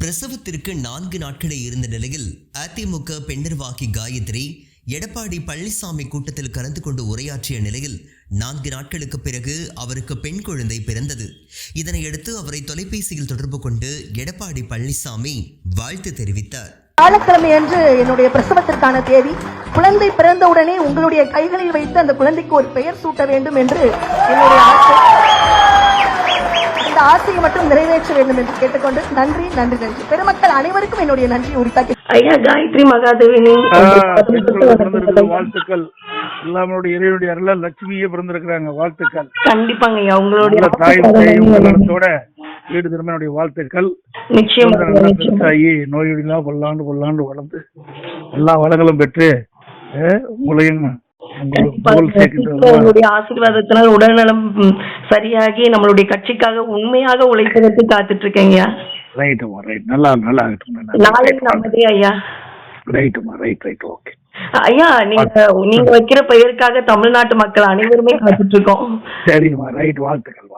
பிரசவத்திற்கு 4 நாட்களே இருந்த நிலையில் அதிமுக பெண் நிர்வாகி காயத்ரி எடப்பாடி பழனிசாமி கூட்டத்தில் கலந்து கொண்டு உரையாற்றிய நிலையில் 4 நாட்களுக்கு பிறகு அவருக்கு பெண் குழந்தை பிறந்தது. இதனையடுத்து அவரை தொலைபேசியில் தொடர்பு கொண்டு எடப்பாடி பழனிசாமி வாழ்த்து தெரிவித்தார். வியாழக்கிழமை அன்று என்னுடைய பிரசவத்திற்கான தேதி. குழந்தை பிறந்தவுடனே உங்களுடைய கைகளில் வைத்து அந்த குழந்தைக்கு ஒரு பெயர் சூட்ட வேண்டும் என்று என்னுடைய ஆசை. அந்த ஆசையை மட்டும் நிறைவேற்ற வேண்டும் என்று கேட்டுக்கொண்டு நன்றி நன்றி நன்றி. பெருமக்கள் அனைவருக்கும் என்னுடைய நன்றி உரித்தாக்கி. ஐயா காயத்ரி மகாதேவினி வாழ்த்துக்கள். எல்லாருடைய இறைவனுடைய அருளால் லட்சுமியே பிறந்திருக்கிறாங்க. வாழ்த்துக்கள். கண்டிப்பாங்க ஐயா. உங்களுடைய தாயோட வீடு திருமணனுடைய வாழ்த்துக்கள். நிச்சயம் நோயொடிலாம் பல்லாண்டு வளர்ந்து எல்லா வளங்களும் பெற்று உங்களையும் உங்களுடைய ஆசீர்வாதத்தினால் உடல்நலம் சரியாகி நம்மளுடைய கட்சிக்காக உண்மையாக உழைப்பதற்கு காத்துட்டு இருக்கேங்க. நல்லா நாளை நமதே ஐயா. ஓகே ஐயா, நீங்க வைக்கிற பெயருக்காக தமிழ்நாட்டு மக்கள் அனைவருமே காத்துட்டு இருக்கோம். சரிம்மா, ரைட். வாழ்த்துக்கள்.